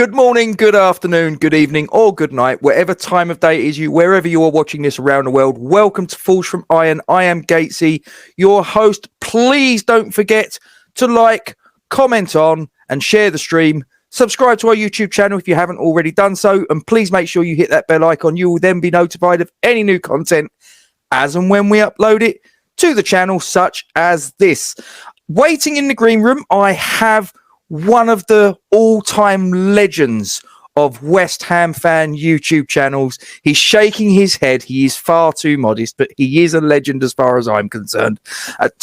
Good morning, good afternoon, good evening, or good night, whatever time of day it is wherever you are watching this around the world. Welcome to Falls from Iron. I am Gatesy, your host. Please don't forget to like, comment on, and share the stream. Subscribe to our YouTube channel if you haven't already done so, and please make sure you hit that bell icon. You will then be notified of any new content as and when we upload it to the channel, such as this. Waiting in the green room, I have one of the all-time legends of West Ham fan YouTube channels. He's shaking his head. He is far too modest, but he is a legend as far as I'm concerned.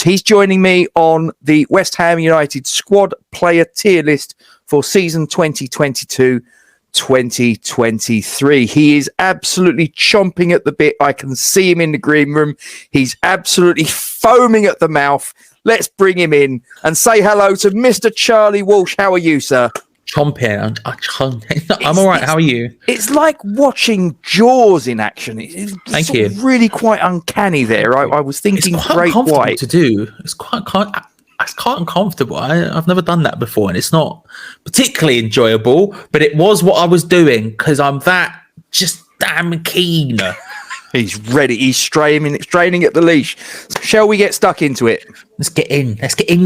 He's joining me on the West Ham United squad player tier list for season 2022-2023. He is absolutely chomping at the bit. I can see him in the green room. He's absolutely foaming at the mouth. Let's bring him in and say hello to Mr. Charlie Walsh. How are you, sir? Chomping. I'm all right. How are you? It's like watching Jaws in action. It's Thank you. Really quite uncanny there. I was thinking it's quite Great uncomfortable White. to do. It's quite uncomfortable. I've never done that before, and it's not particularly enjoyable, but it was what I was doing because I'm that just damn keen. He's ready. He's straining at the leash. Shall we get stuck into it? Let's get in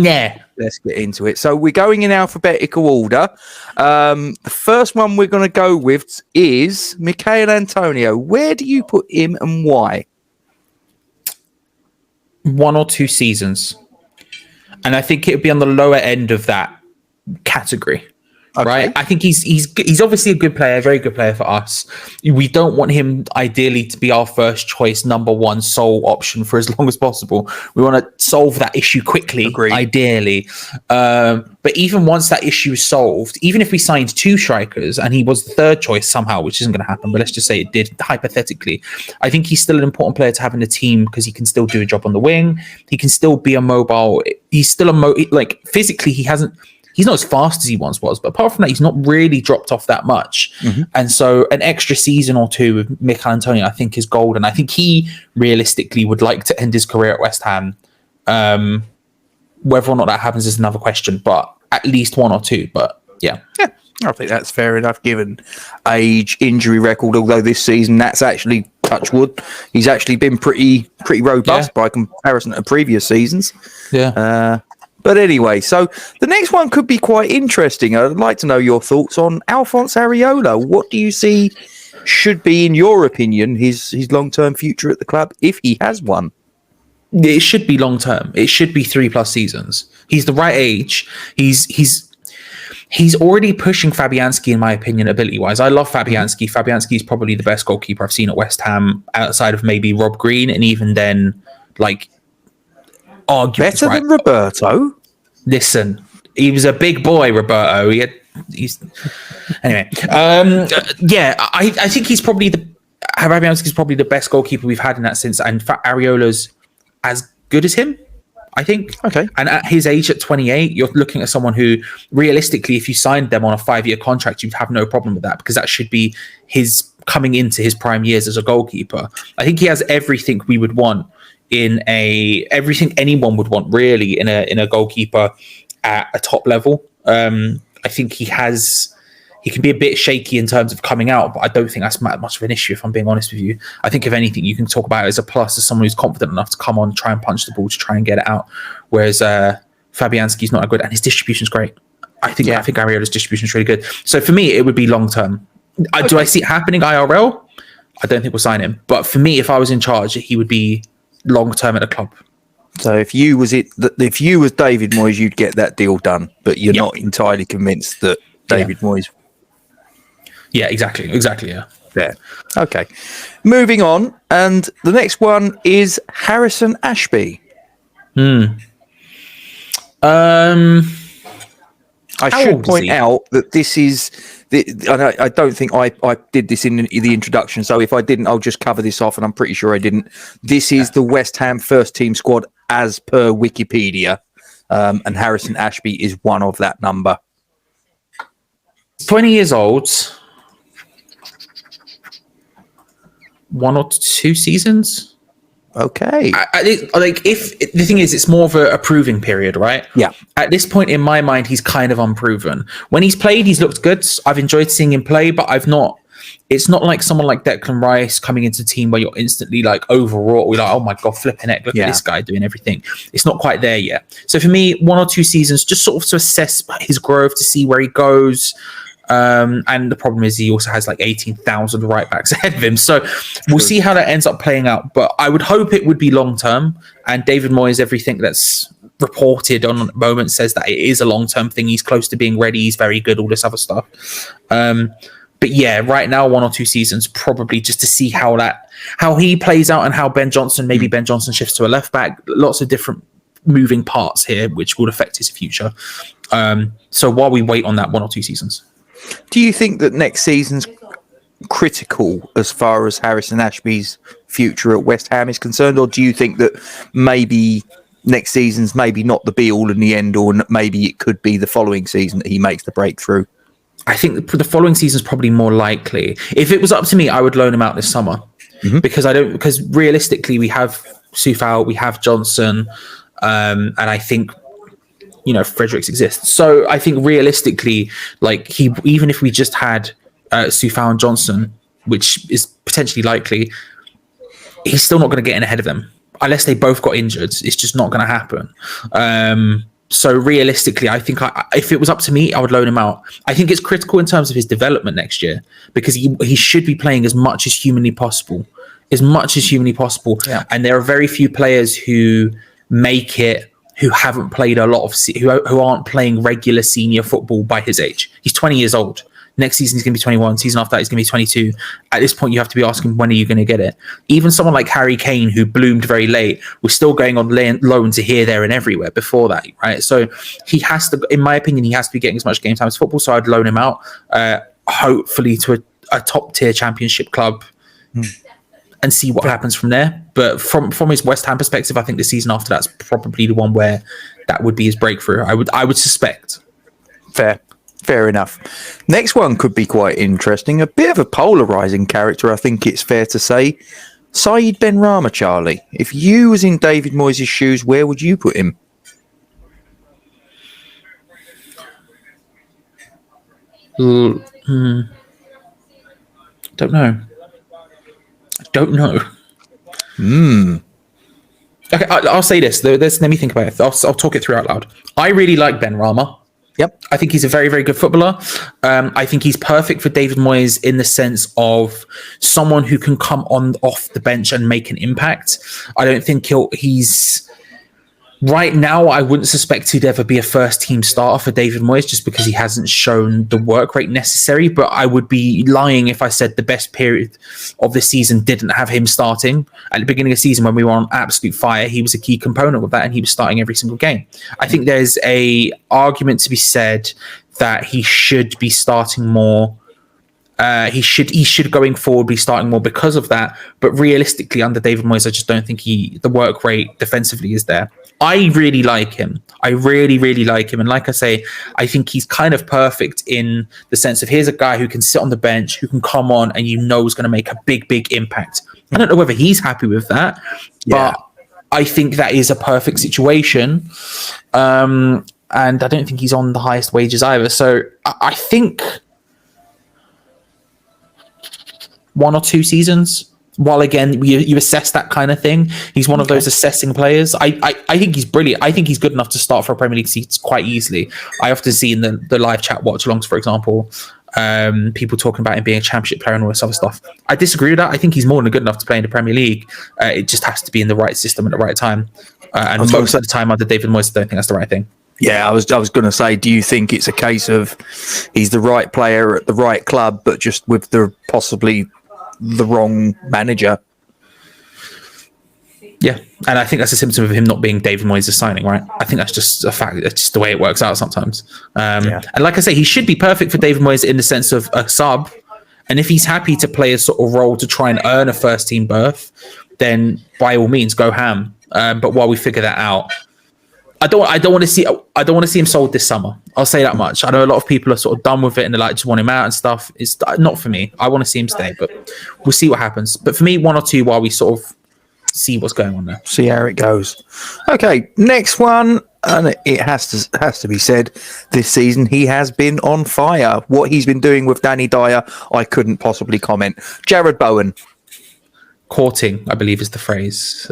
there. Let's get into it. So we're going in alphabetical order. The first one we're going to go with is Michail Antonio. Where do you put him and why? 1 or 2 seasons. And I think it would be on the lower end of that category. Okay. Right, I think he's obviously a good player, a very good player for us. We don't want him ideally to be our first choice, number one sole option for as long as possible. We want to solve that issue quickly, ideally. But even once that issue is solved, even if we signed 2 strikers and he was the third choice somehow, which isn't going to happen, but let's just say it did hypothetically, I think he's still an important player to have in the team because he can still do a job on the wing. He can still be a mobile. He's still like physically, he's not as fast as he once was, but apart from that, he's not really dropped off that much. Mm-hmm. And so an extra season or 2 with Michail Antonio, I think, is golden. I think he realistically would like to end his career at West Ham. Whether or not that happens is another question, but at least 1 or 2. But yeah, I think that's fair enough given age, injury record, although this season that's actually, touch wood, he's actually been pretty robust by comparison to previous seasons. Yeah. But anyway, so the next one could be quite interesting. I'd like to know your thoughts on Alphonse Areola. What do you see should be, in your opinion, his long-term future at the club, if he has one? It should be long-term. It should be 3+ seasons. He's the right age. He's already pushing Fabianski, in my opinion, ability-wise. I love Fabianski. Fabianski is probably the best goalkeeper I've seen at West Ham, outside of maybe Rob Green, and even then, like, better than Roberto. Listen, he was a big boy, Roberto. Anyway. I think he's probably Fabianski's probably the best goalkeeper we've had in that sense, and Areola's as good as him, I think. Okay. And at his age, at 28, you're looking at someone who, realistically, if you signed them on a 5-year contract, you'd have no problem with that, because that should be his coming into his prime years as a goalkeeper. I think he has everything we would want everything anyone would want really in a goalkeeper at a top level. I think he can be a bit shaky in terms of coming out, but I don't think that's much of an issue, if I'm being honest with you. I think if anything, you can talk about it as a plus, as someone who's confident enough to come on, try and punch the ball, to try and get it out. Whereas Fabianski's not that good, and his distribution's great. I think Areola's distribution is really good. So for me, it would be long term. Do I see it happening IRL? I don't think we'll sign him. But for me, if I was in charge, he would be long term at a club. So if you was David Moyes, you'd get that deal done, but you're not entirely convinced that David Moyes. Yeah, exactly. Yeah. Okay. Moving on, and the next one is Harrison Ashby. I should point out that this is. I don't think I did this in the introduction, so if I didn't, I'll just cover this off, and I'm pretty sure I didn't. This is the West Ham first team squad as per Wikipedia, and Harrison Ashby is one of that number. 20 years old, 1 or 2 seasons. Okay. Like, if the thing is, it's more of a proving period, right? Yeah. At this point in my mind, he's kind of unproven. When he's played, he's looked good. I've enjoyed seeing him play, but I've not. It's not like someone like Declan Rice coming into a team where you're instantly like overwrought. We're like, oh my God, flipping heck, look at this guy doing everything. It's not quite there yet. So for me, 1 or 2 seasons, just sort of to assess his growth, to see where he goes. And the problem is he also has like 18,000 right backs ahead of him. So we'll see how that ends up playing out. But I would hope it would be long term. And David Moyes, everything that's reported on at the moment says that it is a long term thing. He's close to being ready. He's very good, all this other stuff. But yeah, right now, 1 or 2 seasons, probably just to see how he plays out and how Ben Johnson shifts to a left back. Lots of different moving parts here, which would affect his future. So while we wait on that 1 or 2 seasons. Do you think that next season's critical as far as Harrison Ashby's future at West Ham is concerned? Or do you think that maybe next season's maybe not the be-all and the end-all, and maybe it could be the following season that he makes the breakthrough? I think the following season is probably more likely. If it was up to me, I would loan him out this summer because realistically we have Coufal, we have Johnson, and I think Fredericks exists. So I think realistically, like even if we just had Coufal and Johnson, which is potentially likely, he's still not going to get in ahead of them unless they both got injured. It's just not going to happen. So realistically, I think if it was up to me, I would loan him out. I think it's critical in terms of his development next year because he should be playing as much as humanly possible. Yeah. And there are very few players who make it who haven't played a lot of who aren't playing regular senior football by his age. He's 20 years old. Next season he's going to be 21. Season after that he's going to be 22. At this point, you have to be asking, when are you going to get it? Even someone like Harry Kane, who bloomed very late, was still going on loan to here, there, and everywhere before that, right? So he has to, in my opinion, he has to be getting as much game time as football. So I'd loan him out, hopefully to a top tier championship club, and see what happens from there. But from his West Ham perspective, I think the season after that's probably the one where that would be his breakthrough. I would suspect. Fair enough. Next one could be quite interesting. A bit of a polarising character, I think it's fair to say. Syed Benrahma, Charlie. If you was in David Moyes' shoes, where would you put him? Don't know. Okay, I'll say this. Let me think about it. I'll talk it through out loud. I really like Benrahma. Yep. I think he's a very, very good footballer. I think he's perfect for David Moyes in the sense of someone who can come off the bench and make an impact. I don't think he's... Right now, I wouldn't suspect he'd ever be a first-team starter for David Moyes just because he hasn't shown the work rate necessary. But I would be lying if I said the best period of the season didn't have him starting. At the beginning of the season, when we were on absolute fire, he was a key component of that, and he was starting every single game. I think there's a argument to be said that he should be starting more. He should going forward be starting more because of that. But realistically, under David Moyes, I just don't think the work rate defensively is there. I really like him. I really, really like him. And like I say, I think he's kind of perfect in the sense of here's a guy who can sit on the bench, who can come on and is going to make a big, big impact. I don't know whether he's happy with that, but I think that is a perfect situation. And I don't think he's on the highest wages either. So I think 1 or 2 seasons. While again, you assess that kind of thing. He's one of those assessing players. I think he's brilliant. I think he's good enough to start for a Premier League seat quite easily. I often see in the live chat watch-alongs, for example, people talking about him being a championship player and all this other stuff. I disagree with that. I think he's more than good enough to play in the Premier League. It just has to be in the right system at the right time. And most of the time under David Moyes, I don't think that's the right thing. Yeah, I was going to say, do you think it's a case of he's the right player at the right club, but just with possibly the wrong manager? Yeah, and I think that's a symptom of him not being David Moyes' signing, right? I think that's just a fact. It's just the way it works out sometimes. And like I say, he should be perfect for David Moyes in the sense of a sub. And if he's happy to play a sort of role to try and earn a first team berth, then by all means go ham. But while we figure that out, I don't want to see him sold this summer. I'll say that much. I know a lot of people are sort of done with it and they like just want him out and stuff. It's not for me. I want to see him stay, but we'll see what happens. But for me, 1 or 2 while we sort of see what's going on there. See how it goes. Okay, next one, and it has to be said, this season he has been on fire. What he's been doing with Danny Dyer, I couldn't possibly comment. Jared Bowen. Courting, I believe is the phrase.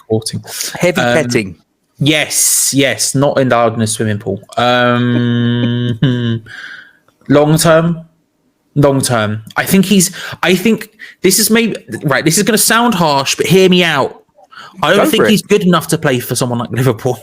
Courting. Heavy petting. Yes. Not endowed in a swimming pool. Long term. I think this is maybe right. This is going to sound harsh, but hear me out. I don't think he's good enough to play for someone like Liverpool.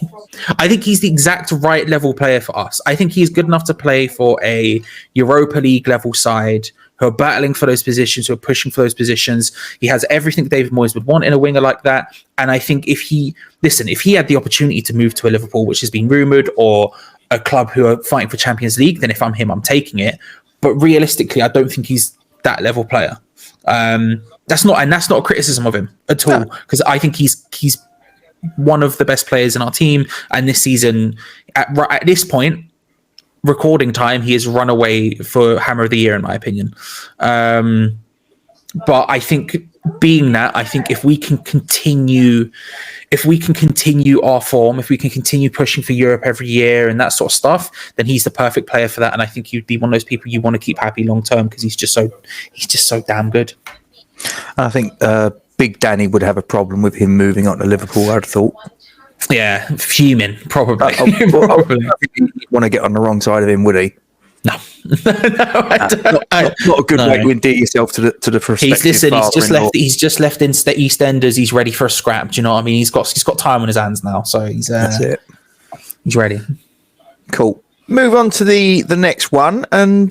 I think he's the exact right level player for us. I think he's good enough to play for a Europa League level side who are battling for those positions, who are pushing for those positions. He has everything David Moyes would want in a winger like that. And I think if he had the opportunity to move to a Liverpool, which has been rumoured, or a club who are fighting for Champions League, then if I'm him, I'm taking it. But realistically, I don't think he's that level player. That's not a criticism of him at all, because I think he's one of the best players in our team. And this season, at this point, recording time, he has run away for Hammer of the Year, in my opinion. But I think if we can continue our form, if we can continue pushing for Europe every year and that sort of stuff, then he's the perfect player for that. And I think he'd be one of those people you want to keep happy long term, because he's just so damn good. I think Big Danny would have a problem with him moving on to Liverpool, I'd thought. Yeah, fuming, probably. Probably. He'd want to get on the wrong side of him, would he? No. Not a good way to endear yourself to the prospective He's just left in EastEnders. He's ready for a scrap. Do you know what I mean? He's got time on his hands now, so that's it. He's ready. Cool. Move on to the next one, and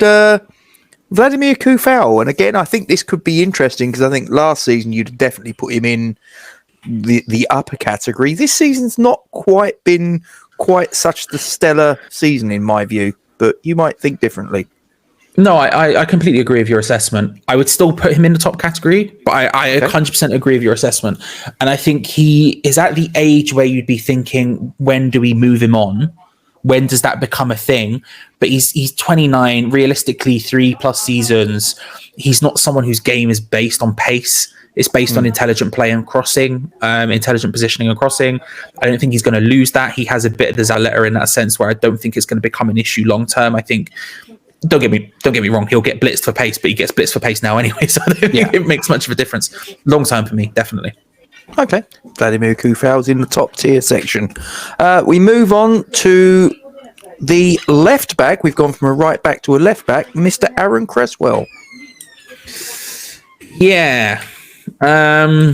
Vladimir Coufal. And again, I think this could be interesting, because I think last season you'd definitely put him in the upper category. This season's not quite been such the stellar season in my view, but you might think differently. No, I completely agree with your assessment. I would still put him in the top category, but I 100% agree with your assessment. And I think he is at the age where you'd be thinking, when do we move him on? When does that become a thing? But he's 29, realistically 3+ seasons. He's not someone whose game is based on pace. It's based on intelligent play and crossing, intelligent positioning and crossing. I don't think he's going to lose that. He has a bit of the Zaletta in that sense, where I don't think it's going to become an issue long term. I think, don't get me wrong, he'll get blitzed for pace, but he gets blitzed for pace now anyway, so I don't think it makes much of a difference. Long term for me, definitely. Okay, Vladimir Coufal's in the top tier section. We move on to the left back. We've gone from a right back to a left back, Mr. Aaron Cresswell. Yeah. No,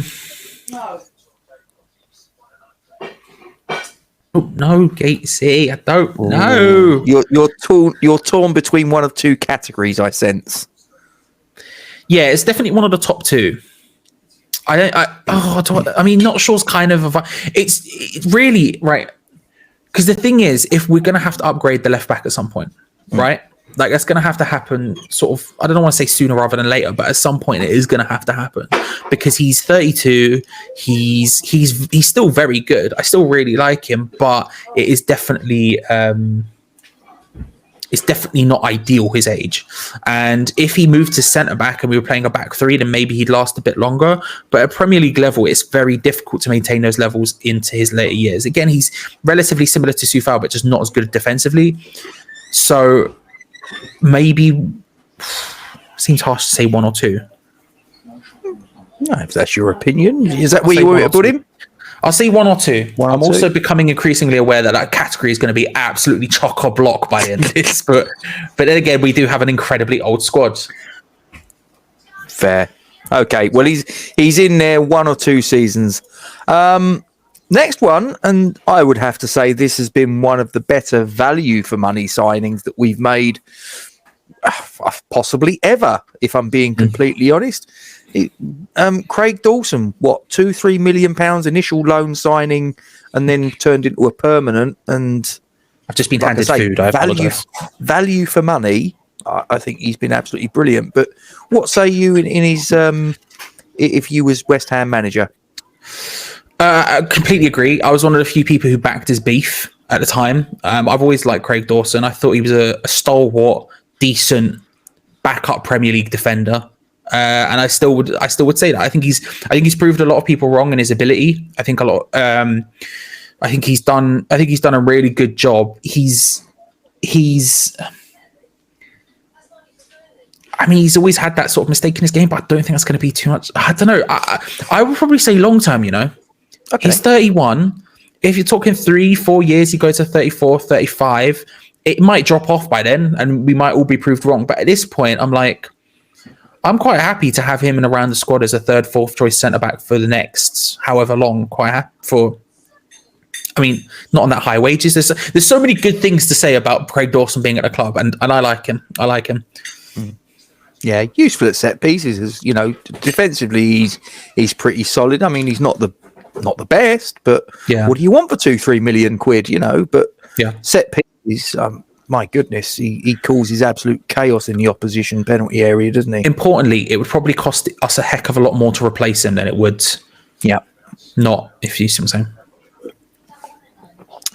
Gatesy, I don't know. You're torn between one of two categories, I sense. Yeah, it's definitely one of the top two. Not sure's kind of it's really right, because the thing is, if we're going to have to upgrade the left back at some point, right? Like, that's going to have to happen sort of, I don't want to say sooner rather than later, but at some point it is going to have to happen, because he's 32. He's still very good. I still really like him, but it is definitely, it's definitely not ideal, his age. And if he moved to centre back and we were playing a back three, then maybe he'd last a bit longer. But at Premier League level, it's very difficult to maintain those levels into his later years. Again, he's relatively similar to Coufal, but just not as good defensively. So maybe, seems harsh to say one or two. No, if that's your opinion, is that where you want to put him? I'll say one or two. I'm also becoming increasingly aware that category is going to be absolutely chock-a-block by the end of this. But then again, we do have an incredibly old squad. Fair. Okay. Well, he's in there 1 or 2 seasons. Next one, and I would have to say this has been one of the better value for money signings that we've made, possibly ever, if I'm being completely honest. Craig Dawson, £2-3 million initial loan signing, and then turned into a permanent. And I've just been handed food. I apologise. Value for money. I think he's been absolutely brilliant. But what say you in his? If you was West Ham manager? I completely agree. I was one of the few people who backed his beef at the time. I've always liked Craig Dawson. I thought he was a stalwart, decent, backup Premier League defender. And I still would say that. I think he's proved a lot of people wrong in his ability. I think he's done a really good job. He's always had that sort of mistake in his game, but I don't think that's going to be too much. I don't know. I would probably say long term, Okay. He's 31. If you're talking 3-4 years, you go to 34, 35, it might drop off by then and we might all be proved wrong. But at this point, I'm quite happy to have him in around the squad as a third, fourth choice centre-back for the next however long. Quite happy not on that high wages. There's so many good things to say about Craig Dawson being at the club, and I like him. Yeah, useful at set pieces. As defensively, he's pretty solid. He's not the best, but what do you want for 2-3 million quid? But set pieces. My goodness, he causes absolute chaos in the opposition penalty area, doesn't he? Importantly, it would probably cost us a heck of a lot more to replace him than it would. Yeah, not if you see what I'm saying.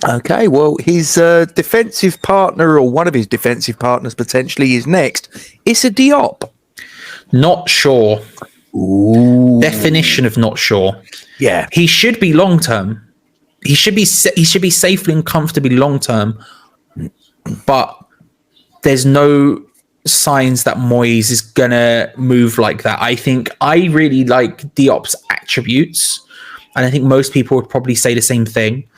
Okay, well, his defensive partner, or one of his defensive partners potentially, is next. Issa Diop. Not sure. Ooh. Definition of not sure. Yeah, he should be long term. He should be safely and comfortably long term. But there's no signs that Moyes is gonna move like that. I think I really like Diop's attributes, and I think most people would probably say the same thing.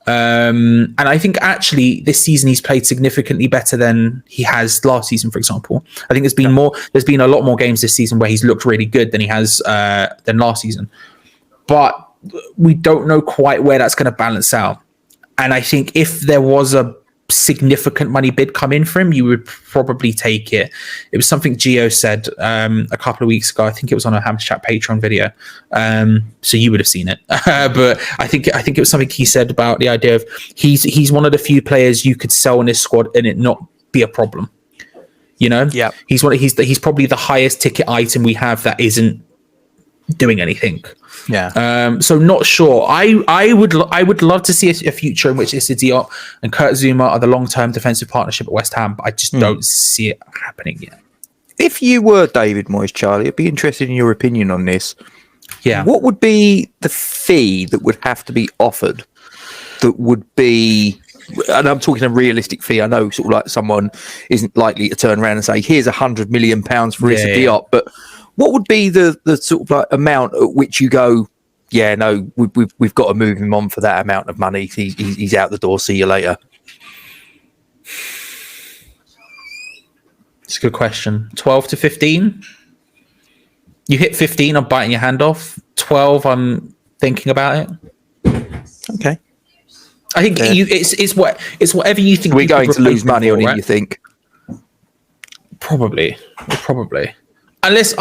And I think actually this season he's played significantly better than he has last season, for example. I think there's been a lot more games this season where he's looked really good than he has than last season. But we don't know quite where that's going to balance out. And I think if there was a significant money bid come in for him, you would probably take it. It was something Gio said a couple of weeks ago. I think it was on a Hammers Chat Patreon video, so you would have seen it. But I think it was something he said about the idea of he's one of the few players you could sell in this squad and it not be a problem. Yeah. He's probably the highest ticket item we have that isn't doing anything. Yeah. So not sure. I would love to see a future in which Issa Diop and Kurt Zouma are the long-term defensive partnership at West Ham, but I just don't see it happening yet. If you were David Moyes, Charlie, I'd be interested in your opinion on this. Yeah. What would be the fee that would have to be offered that would be, and I'm talking a realistic fee. I know sort of like someone isn't likely to turn around and say, here's £100 million for Issa Diop, but what would be the sort of like amount at which you go, yeah, no, we've got to move him on for that amount of money. He's out the door. See you later. It's a good question. 12 to 15. You hit 15, I'm biting your hand off. 12, I'm thinking about it. Okay. I think it's whatever you think. We're going to lose money on it, right? You think? Probably. Unless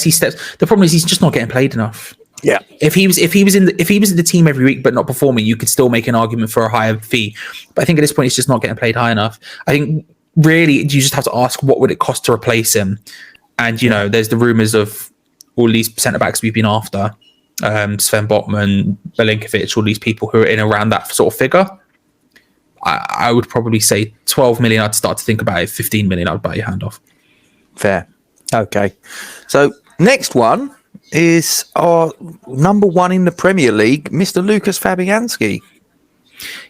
he steps. The problem is he's just not getting played enough. Yeah. If he was in the team every week but not performing, you could still make an argument for a higher fee. But I think at this point he's just not getting played high enough. I think really you just have to ask what would it cost to replace him. And there's the rumours of all these centre backs we've been after, Sven Botman, Milinkovic, all these people who are in around that sort of figure. I would probably say 12 million. I'd start to think about it. 15 million, I'd bite your hand off. Fair. Okay. So next one is our number one in the Premier League, Mr. Lucas Fabianski.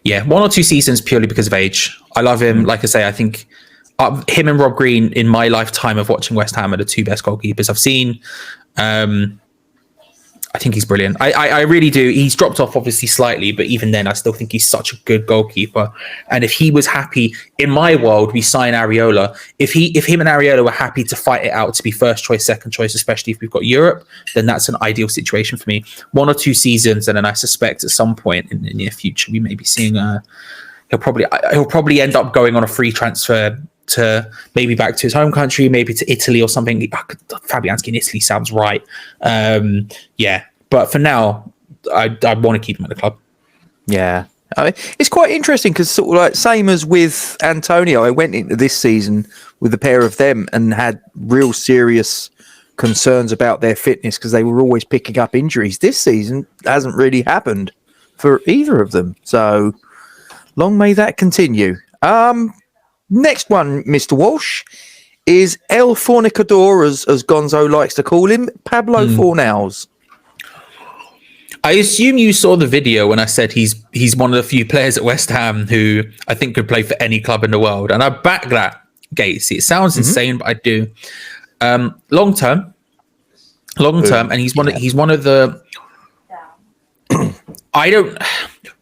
Yeah, 1 or 2 seasons purely because of age. I love him. Like I say, I think him and Rob Green in my lifetime of watching West Ham are the 2 best goalkeepers I've seen. I think he's brilliant. I really do. He's dropped off obviously slightly, but even then I still think he's such a good goalkeeper. And if he was happy, in my world, we sign Areola. If him and Areola were happy to fight it out to be first choice, second choice, especially if we've got Europe, then that's an ideal situation for me. 1 or 2 seasons, and then I suspect at some point in the near future we may be seeing he'll probably end up going on a free transfer to maybe back to his home country, maybe to Italy or something. Fabianski in Italy sounds right. But for now, I want to keep him at the club. Yeah. It's quite interesting because sort of like same as with Antonio, I went into this season with the pair of them and had real serious concerns about their fitness because they were always picking up injuries. This season hasn't really happened for either of them. So long may that continue. Next one, Mr. Walsh, is El Fornicador, as Gonzo likes to call him, Pablo Fornals. I assume you saw the video when I said he's one of the few players at West Ham who I think could play for any club in the world, and I back that, Gates. It sounds insane, but I do. Long term, and he's one of the.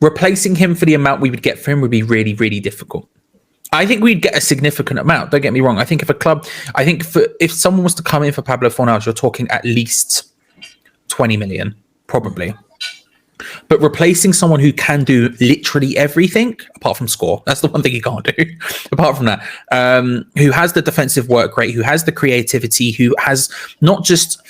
Replacing him for the amount we would get for him would be really, really difficult. I think we'd get a significant amount. Don't get me wrong. I think if someone was to come in for Pablo Fornals, you're talking at least 20 million, probably. But replacing someone who can do literally everything apart from score, that's the one thing he can't do. Apart from that, who has the defensive work rate, who has the creativity, who has not just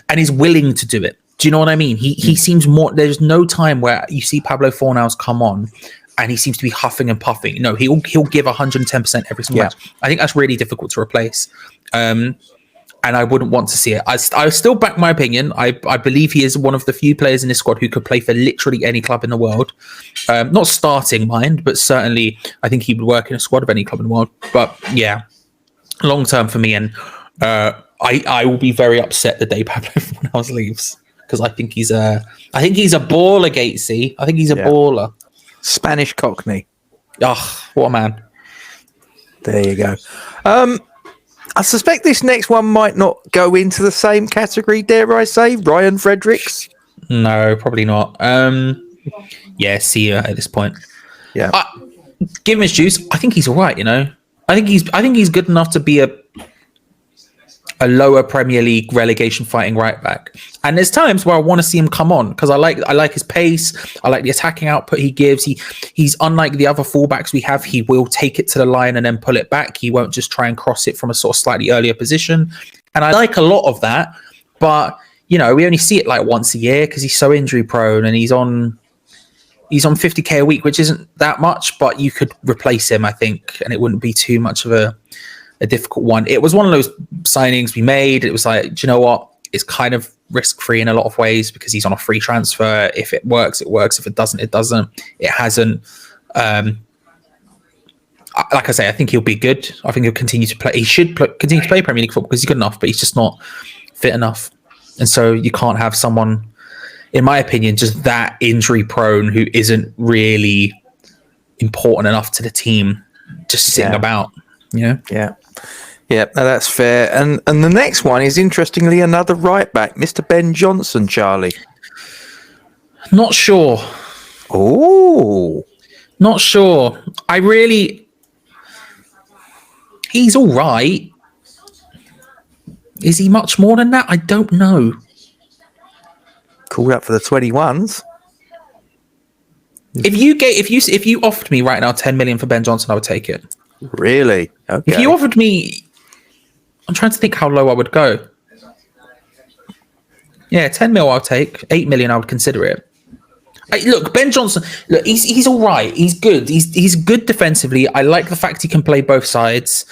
and is willing to do it. Do you know what I mean? He seems more. There's no time where you see Pablo Fornals come on and he seems to be huffing and puffing. No, he'll give 110% every single match. I think that's really difficult to replace. And I wouldn't want to see it. I still back my opinion. I believe he is one of the few players in this squad who could play for literally any club in the world. Not starting, mind, but certainly I think he would work in a squad of any club in the world. But yeah, long term for me, and I will be very upset the day Pablo Fornals leaves, because I think he's a baller, Gatesy. I think he's a baller. Spanish Cockney. Oh, what a man. There you go. I suspect this next one might not go into the same category, dare I say. Ryan Fredericks? No, probably not. See you at this point. Yeah. Give him his juice. I think he's all right, you know. I think he's good enough to be a lower Premier League relegation fighting right back. And there's times where I want to see him come on because I like his pace. I like the attacking output he gives. He's unlike the other fullbacks we have. He will take it to the line and then pull it back. He won't just try and cross it from a sort of slightly earlier position. And I like a lot of that. But, you know, we only see it like once a year because he's so injury prone and he's on 50k a week, which isn't that much, but you could replace him, I think, and it wouldn't be too much of a difficult one. It was one of those signings we made. It was like, do you know what? It's kind of risk-free in a lot of ways because he's on a free transfer. If it works, it works. If it doesn't, it doesn't. It hasn't. Like I say, I think he'll be good. I think he'll continue to play. He should continue to play Premier League football because he's good enough, but he's just not fit enough. And so you can't have someone, in my opinion, just that injury-prone who isn't really important enough to the team just sitting about. You know? Yeah, no, that's fair. And the next one is, interestingly, another right back, Mr. Ben Johnson, Charlie. Not sure. Oh. Not sure. He's all right. Is he much more than that? I don't know. Called up for the 21s. If you offered me right now 10 million for Ben Johnson, I would take it. Really? Okay. If you offered me, I'm trying to think how low I would go. Yeah, 10 mil I'll take. 8 million I would consider it. Look, Ben Johnson, he's all right. He's good. He's good defensively. I like the fact he can play both sides.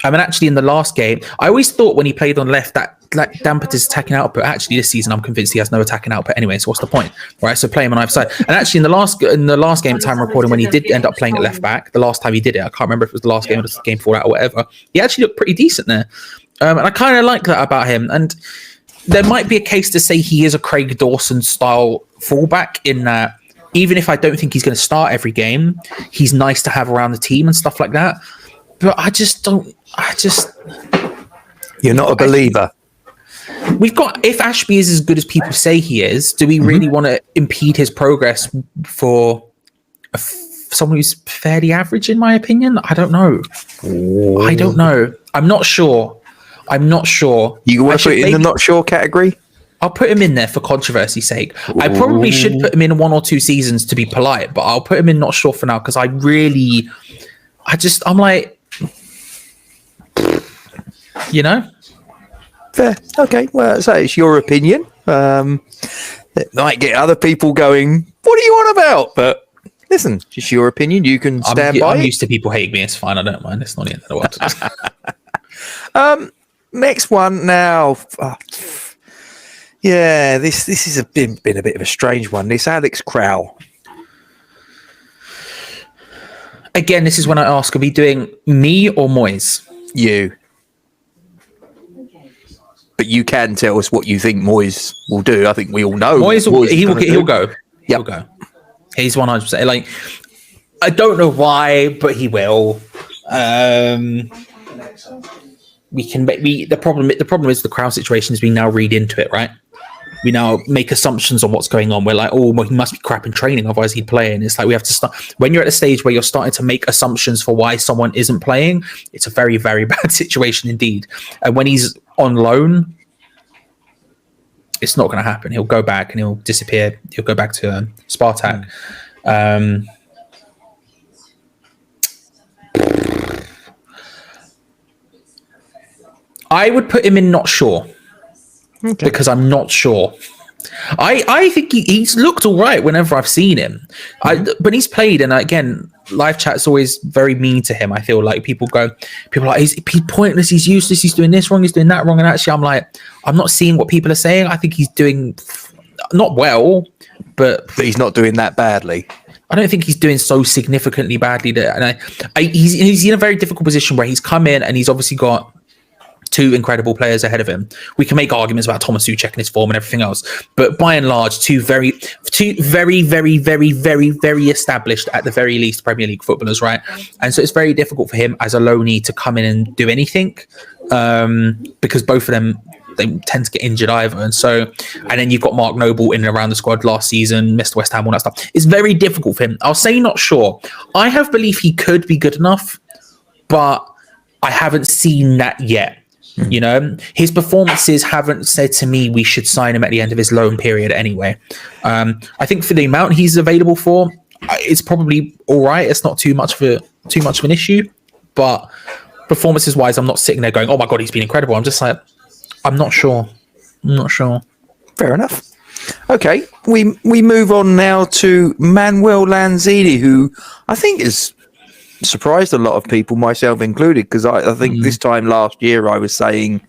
I mean, actually, in the last game, I always thought when he played on left that dampened his attacking output. Actually, this season, I'm convinced he has no attacking output anyway. So what's the point, right? So play him on either side. And actually, in the last game, time recording, when he did end up playing at left back, the last time he did it, I can't remember if it was the last game or the game before that or whatever. He actually looked pretty decent there, and I kind of like that about him. And there might be a case to say he is a Craig Dawson style fullback in that. Even if I don't think he's going to start every game, he's nice to have around the team and stuff like that. But You're not a believer. If Ashby is as good as people say he is, do we really want to impede his progress for someone who's fairly average, in my opinion? I don't know. I'm not sure. You want to put it in the not sure category? I'll put him in there for controversy's sake. I probably should put him in 1 or 2 seasons to be polite, but I'll put him in not sure for now because I'm like, you know? Fair. Okay. Well, so it's your opinion. It might get other people going, what are you on about? But listen, just your opinion. You can stand by. I'm used to people hating me. It's fine. I don't mind. It's not the end of the world. Next one now. Yeah, this has been a bit of a strange one. This Alex Kral. Again, this is when I ask, are we doing me or Moyes? You. But you can tell us what you think Moyes will do. I think we all know. He'll go. Yep. He'll go. He's 100%. Like, I don't know why, but he will. The problem is the Kral situation is we now read into it, right? We now make assumptions on what's going on. We're like, oh, well, he must be crap in training, otherwise he'd play. And it's like we have to start. When you're at a stage where you're starting to make assumptions for why someone isn't playing, it's a very, very bad situation indeed. And when he's on loan, it's not going to happen. He'll go back and he'll disappear. He'll go back to Spartak. I would put him in not sure. Okay. Because I'm not sure. I think he's looked all right whenever I've seen him. But he's played, and again, live chat's always very mean to him. I feel like people are like, he's pointless, he's useless, he's doing this wrong, he's doing that wrong. And actually, I'm like, I'm not seeing what people are saying. I think he's doing not well, but he's not doing that badly. I don't think he's doing so significantly badly. He's in a very difficult position where he's come in and he's obviously got two incredible players ahead of him. We can make arguments about Tomas Soucek and his form and everything else, but by and large, two very, very, very, very, very established, at the very least, Premier League footballers, right? And so it's very difficult for him as a loanee to come in and do anything, because both of them, they tend to get injured either. And then you've got Mark Noble in and around the squad last season, Mr. West Ham, all that stuff. It's very difficult for him. I'll say not sure. I have belief he could be good enough, but I haven't seen that yet. You know, his performances haven't said to me we should sign him at the end of his loan period anyway. I think for the amount he's available for, it's probably all right. It's not too much of an issue, but performances wise, I'm not sitting there going, oh my God, he's been incredible. I'm just like, I'm not sure. Fair enough. Okay, we move on now to Manuel Lanzini, who I think is surprised a lot of people, myself included, because I think this time last year I was saying,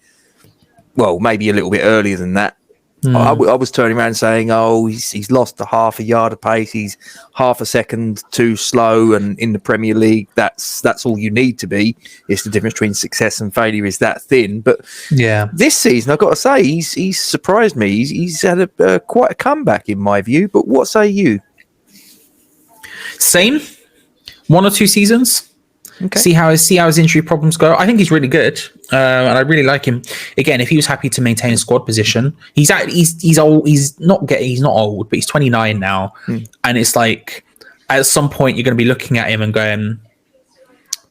well, maybe a little bit earlier than that, I was turning around saying, oh, he's lost a half a yard of pace, he's half a second too slow, and in the Premier League that's all you need to be. It's the difference between success and failure is that thin. But yeah, this season I've got to say he's surprised me. He's had quite a comeback in my view. But what say you? Same. 1 or 2 seasons. Okay. See how his injury problems go. I think he's really good, and I really like him. Again, if he was happy to maintain a squad position, he's old. He's not old, but he's 29 now, and it's like at some point you're going to be looking at him and going,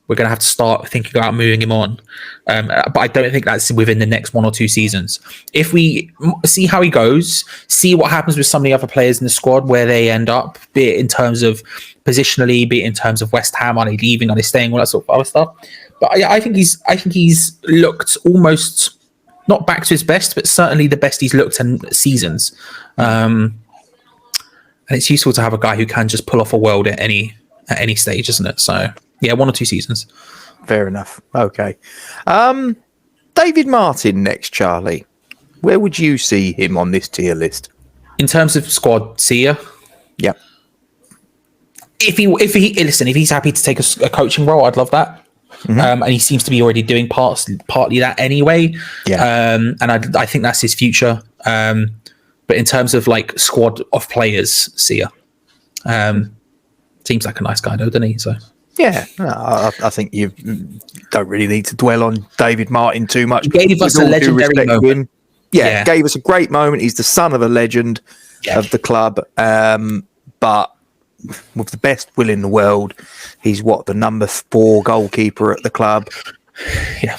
we're going to have to start thinking about moving him on. But I don't think that's within the next 1 or 2 seasons. If we see how he goes, see what happens with some of the other players in the squad, where they end up, be it in terms of positionally, be it in terms of West Ham, are they leaving, are they staying, all that sort of other stuff. But I think he's looked almost not back to his best, but certainly the best he's looked in seasons. And it's useful to have a guy who can just pull off a world at any stage, isn't it? So yeah, 1 or 2 seasons. Fair enough. Okay. David Martin next, Charlie. Where would you see him on this tier list? In terms of squad, Sia? Yeah. If he's happy to take a coaching role, I'd love that. Mm-hmm. And he seems to be already doing partly that anyway. Yeah. And I think that's his future. But in terms of like squad of players, Sia. Seems like a nice guy though, doesn't he? So yeah, I think you don't really need to dwell on David Martin too much. He gave us a legendary moment. Yeah, gave us a great moment. He's the son of a legend of the club. But with the best will in the world, he's the number 4 goalkeeper at the club. Yeah.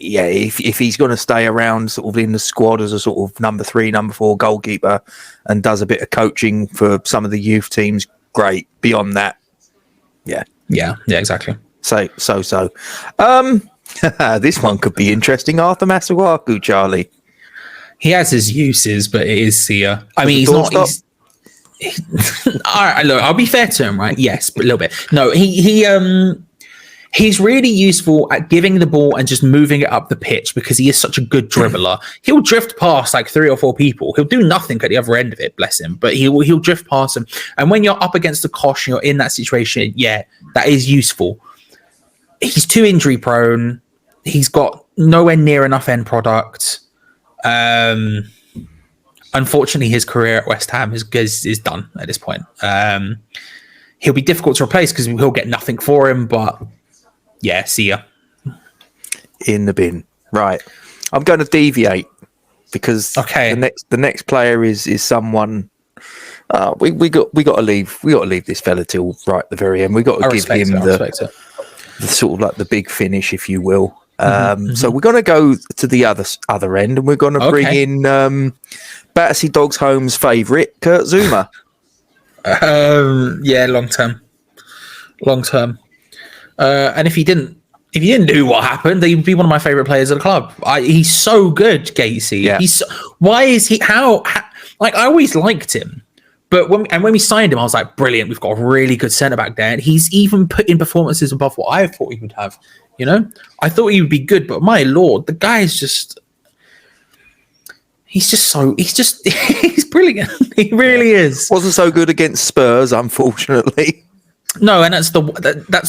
Yeah, if he's going to stay around sort of in the squad as a sort of number 3, number 4 goalkeeper and does a bit of coaching for some of the youth teams, great. Beyond that, yeah, exactly. So. This one could be interesting. Arthur Masuaku, Charlie. He has his uses, but it is Sia. I mean, he's not. All right, look, I'll be fair to him, right? Yes, but a little bit. No, he's really useful at giving the ball and just moving it up the pitch because he is such a good dribbler. He'll drift past like 3 or 4 people. He'll do nothing at the other end of it, bless him. But he'll drift past them. And when you're up against the Kosh and you're in that situation, yeah, that is useful. He's too injury prone. He's got nowhere near enough end product. Unfortunately, his career at West Ham is done at this point. He'll be difficult to replace because he'll get nothing for him. But yeah, see ya. In the bin. Right. I'm going to deviate because the next player is someone. We got to leave this fella till right at the very end. We got to give him the sort of like the big finish, if you will. So we're going to go to the other end, and we're going to bring in Battersea Dogs Home's favourite, Kurt Zouma. Yeah, long term. And if he didn't do what happened, he'd be one of my favourite players of the club. He's so good, Gatesy. Yeah. Why is he? How? Like, I always liked him. But when we signed him, I was like, brilliant. We've got a really good centre back there. And he's even put in performances above what I thought he would have. You know, I thought he would be good, but my lord, the guy is he's brilliant. He really is. Wasn't so good against Spurs, unfortunately. No, and that's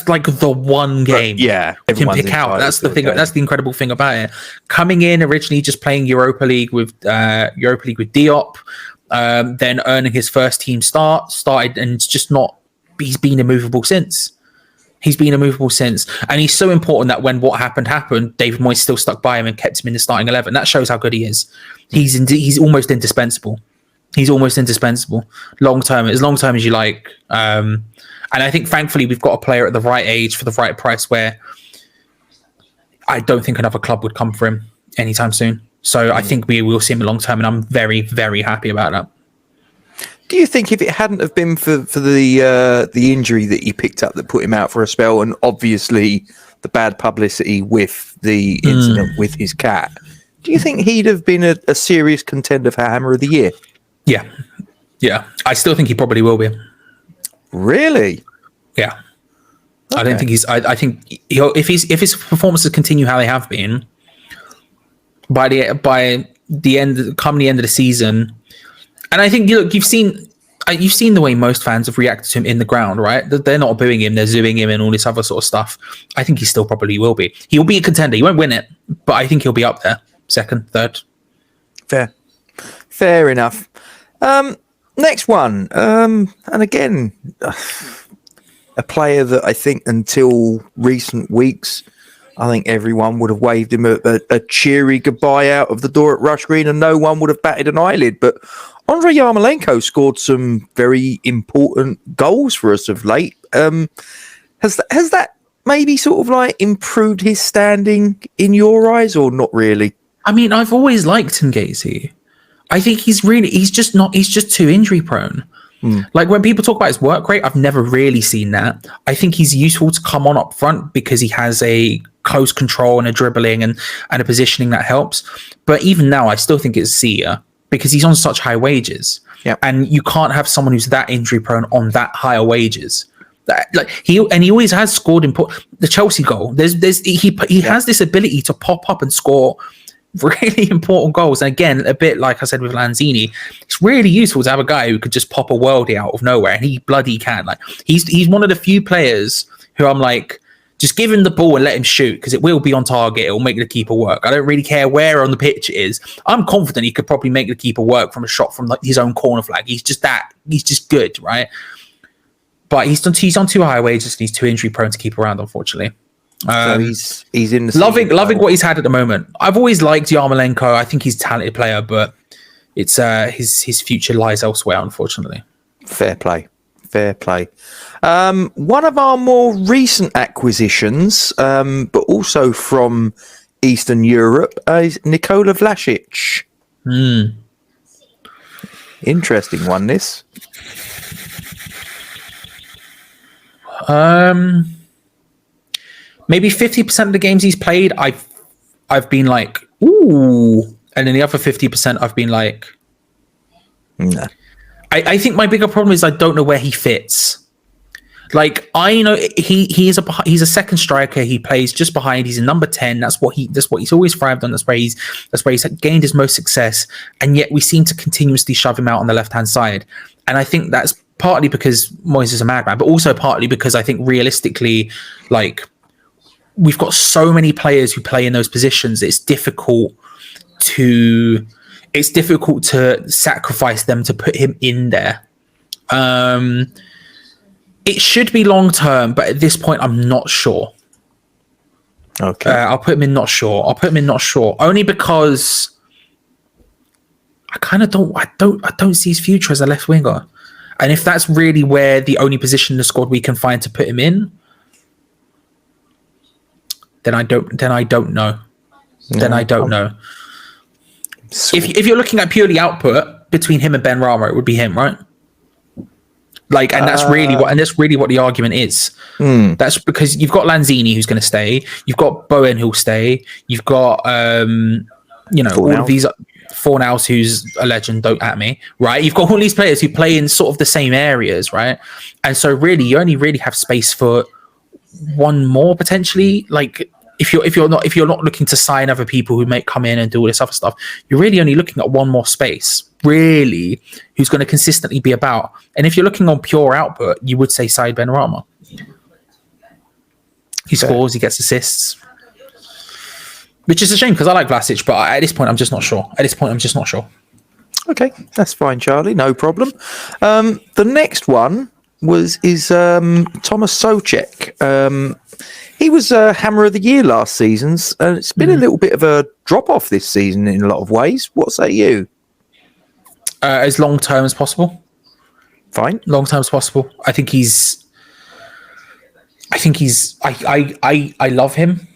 like the one game you can pick out. That's the thing. That's the incredible thing about it. Coming in originally just playing Europa League with Diop. Then earning his first team started, and it's just not. He's been immovable since. And he's so important that when what happened, David Moyes still stuck by him and kept him in the starting 11. That shows how good he is. He's almost indispensable. Long term, as long as you like. And I think thankfully we've got a player at the right age for the right price where I don't think another club would come for him anytime soon. So I think we will see him long term, and I'm very, very happy about that. Do you think if it hadn't have been for the injury that he picked up that put him out for a spell, and obviously the bad publicity with the incident with his cat, do you think he'd have been a serious contender for Hammer of the Year? Yeah. I still think he probably will be. Really? Yeah. Okay. I don't think he's. I think if his performances continue how they have been. By the end, come the end of the season, and I think you've seen the way most fans have reacted to him in the ground, right? They're not booing him, they're zooing him, and all this other sort of stuff. I think he still probably will be. He'll be a contender. He won't win it, but I think he'll be up there, second, third. Fair enough. Next one, and again, a player that I think until recent weeks, I think everyone would have waved him a cheery goodbye out of the door at Rush Green, and no one would have batted an eyelid. But Andriy Yarmolenko scored some very important goals for us of late. Has that maybe sort of like improved his standing in your eyes, or not really? I mean, I've always liked him, Gacy. I think he's just too injury prone. Like when people talk about his work rate, I've never really seen that. I think he's useful to come on up front because he has a close control and a dribbling and a positioning that helps. But even now, I still think it's Sia because he's on such high wages. Yep. And you can't have someone who's that injury prone on that higher wages. He always has scored the Chelsea goal. He has this ability to pop up and score really important goals. And again, a bit like I said with Lanzini, it's really useful to have a guy who could just pop a worldie out of nowhere, and he bloody can. Like he's one of the few players who I'm like, just give him the ball and let him shoot because it will be on target. It will make the keeper work. I don't really care where on the pitch it is. I'm confident he could probably make the keeper work from a shot from like his own corner flag. He's just good, right? But he's on too high wages and he's too injury prone to keep around, unfortunately. So he's in the loving what he's had at the moment. I've always liked Yarmolenko. I think he's a talented player, but it's his future lies elsewhere, unfortunately. Fair play. One of our more recent acquisitions, but also from Eastern Europe, is Nikola Vlasic. Interesting one, this. Maybe 50% of the games he's played, I've been like, ooh, and then the other 50% I've been like, no. I think my bigger problem is I don't know where he fits. Like I know he's a second striker. He plays just behind. He's a number 10. That's what he's always thrived on. That's where he's gained his most success. And yet we seem to continuously shove him out on the left hand side. And I think that's partly because Moyes is a madman, but also partly because I think realistically, like we've got so many players who play in those positions. It's difficult to sacrifice them to put him in there. It should be long term, but at this point, I'm not sure. Okay, I'll put him in not sure. Only because I kind of don't see his future as a left winger, and if that's really where the only position in the squad we can find to put him in, then I don't know. If you're looking at purely output between him and Benrahma, it would be him, right? Like, and that's really what the argument is. That's because you've got Lanzini who's going to stay, you've got Bowen who'll stay, you've got all of these Fornals who's a legend, don't at me, right? You've got all these players who play in sort of the same areas, right? And so really, you only really have space for one more potentially. Like, if you're not looking to sign other people who may come in and do all this other stuff, you're really only looking at one more space, really, who's going to consistently be about. And if you're looking on pure output, you would say Syed Benrahma. He scores, he gets assists, which is a shame because I like Vlasic, but at this point, I'm just not sure. Okay, that's fine, Charlie. No problem. The next one is Tomas Soucek. He was Hammer of the Year last season, and it's been a little bit of a drop-off this season in a lot of ways. What say you? As long-term as possible. Fine. Long-term as possible. I love him.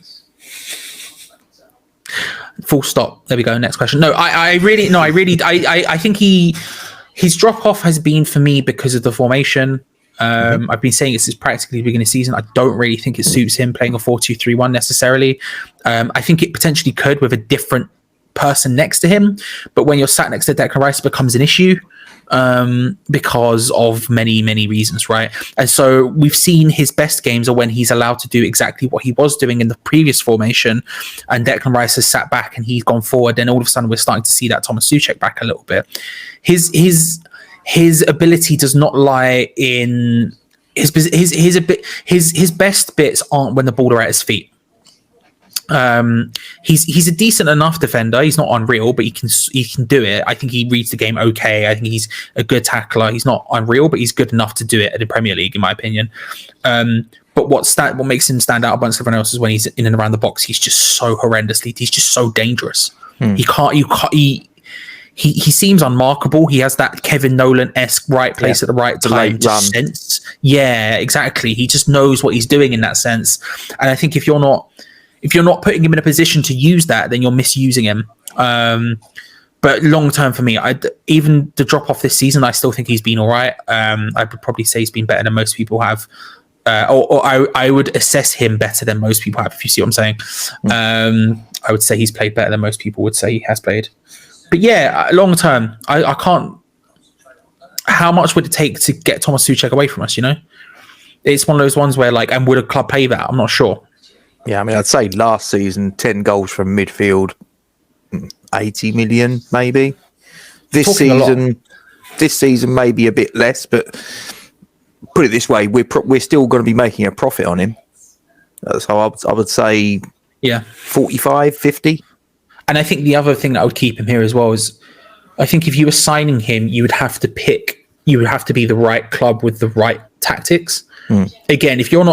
Full stop. There we go. Next question. No, I think his drop-off has been for me because of the formation. I've been saying this is practically the beginning of the season. I don't really think it suits him playing a 4-2-3-1 necessarily. I think it potentially could with a different person next to him, but when you're sat next to Declan Rice, it becomes an issue because of many reasons, right? And so we've seen his best games are when he's allowed to do exactly what he was doing in the previous formation, and Declan Rice has sat back and he's gone forward, and all of a sudden we're starting to see that Tomas Soucek back a little bit. His ability does not lie in his best bits aren't when the ball are at his feet. He's a decent enough defender. He's not unreal, but he can do it. I think he reads the game okay. I think he's a good tackler. He's not unreal, but he's good enough to do it at the Premier League, in my opinion. But what makes him stand out against everyone else is when he's in and around the box. He's just so horrendously. He's just so dangerous. He seems unmarkable. He has that Kevin Nolan-esque right place at the right time sense. Yeah, exactly. He just knows what he's doing in that sense. And I think if you're not putting him in a position to use that, then you're misusing him. But long term for me, even the drop off this season, I still think he's been all right. I would probably say he's been better than most people have. Or I would assess him better than most people have, if you see what I'm saying. I would say he's played better than most people would say he has played. But yeah, long term, I can't. How much would it take to get Tomas Soucek away from us? You know, it's one of those ones where and would a club pay that? I'm not sure. Yeah, I mean, I'd say last season 10 goals from midfield, 80 million maybe. This season maybe a bit less, but put it this way, we're still going to be making a profit on him. So I would say 45, 50. And I think the other thing that I would keep him here as well is, I think if you were signing him, you would have to be the right club with the right tactics. Again, if you're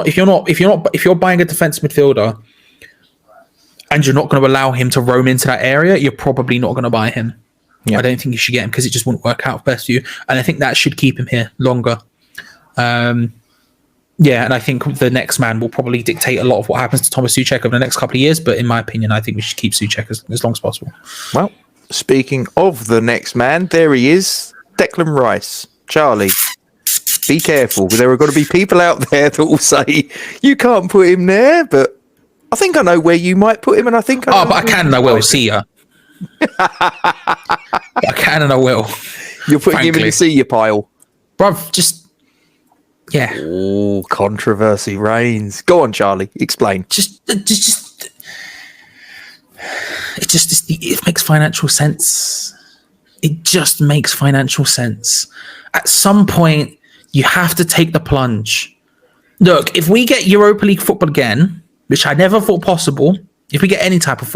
buying a defensive midfielder and you're not going to allow him to roam into that area, you're probably not going to buy him. Yeah. I don't think you should get him because it just wouldn't work out best for you. And I think that should keep him here longer. And I think the next man will probably dictate a lot of what happens to Tomas Soucek over the next couple of years. But in my opinion, I think we should keep Soucek as long as possible. Well, speaking of the next man, there he is, Declan Rice. Charlie, be careful. There are going to be people out there that will say, you can't put him there, but I think I know where you might put him, and I think but I can and I will. See ya. I can and I will. You're putting him in the see ya pile. Bruv, just... Yeah. Oh, controversy reigns. Go on, Charlie. Explain. It makes financial sense. It just makes financial sense. At some point, you have to take the plunge. Look, if we get Europa League football again, which I never thought possible, if we get any type of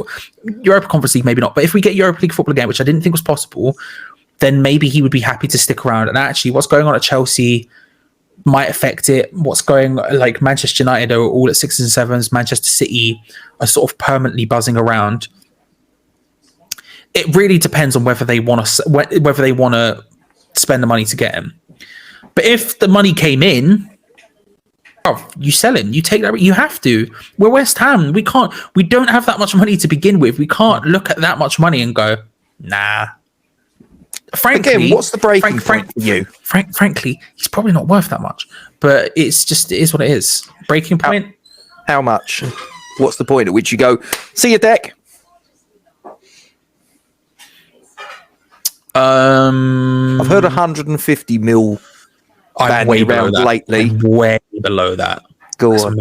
Europa Conference League, maybe not, but if we get Europa League football again, which I didn't think was possible, then maybe he would be happy to stick around. And actually, what's going on at Chelsea might affect it. What's going, like Manchester United are all at 6s and 7s. Manchester City are sort of permanently buzzing around. It really depends on whether they want to spend the money to get him. But if the money came in, you sell him. You take that. You have to. We're West Ham. We don't have that much money to begin with. We can't look at that much money and go, nah. Frankly, again, what's the breaking point for you? Frankly, he's probably not worth that much. But it is what it is. Breaking point. How much? What's the point at which you go, see your deck? I've heard 150 mil. I'm way below that. Lately. I'm way below that. Go on.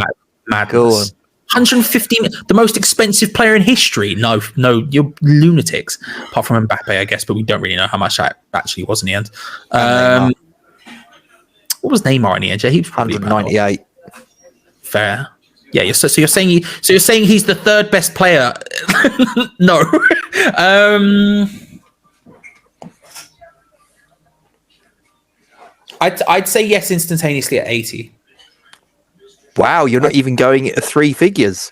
Madness. Go on. 150, the most expensive player in history. No, you're lunatics. Apart from Mbappe, I guess, but we don't really know how much that actually was in the end. What was Neymar in the end? He was 198. Fair. Yeah. So you're saying he's the third best player? No. I'd say yes instantaneously at 80. Wow, you're not even going at 3 figures.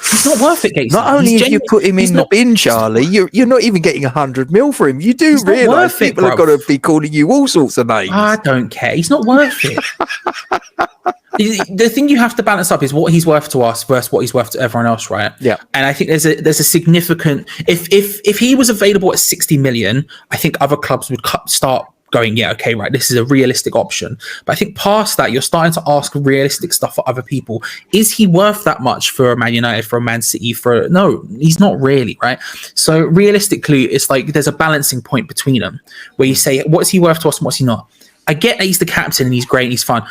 He's not worth it, Gates. Not only have you put him in the bin, Charlie, you're not even getting 100 mil for him. You do realise people have got to be calling you all sorts of names. I don't care. He's not worth it. The thing you have to balance up is what he's worth to us versus what he's worth to everyone else, right? Yeah. And I think there's a significant. If he was available at 60 million, I think other clubs would start going, yeah, okay, right, this is a realistic option. But I think past that, you're starting to ask realistic stuff for other people. Is he worth that much for a Man United, for a Man City? No, he's not really, right? So realistically, it's like there's a balancing point between them where you say, what's he worth to us and what's he not? I get that he's the captain and he's great and he's fun,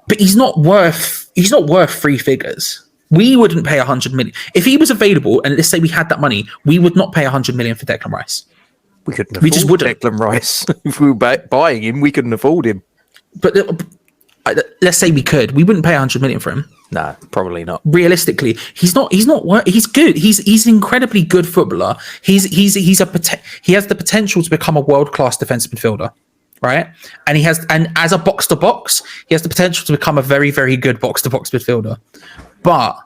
but he's not worth 3 figures. We wouldn't pay 100 million. If he was available, and let's say we had that money, we would not pay 100 million for Declan Rice. We couldn't afford Declan Rice. If we were buying him, we couldn't afford him. But let's say we could. We wouldn't pay 100 million for him. No, probably not. Realistically, he's not. He's good. He's an incredibly good footballer. He has the potential to become a world-class defensive midfielder, right? And as a box-to-box, he has the potential to become a very, very good box-to-box midfielder. But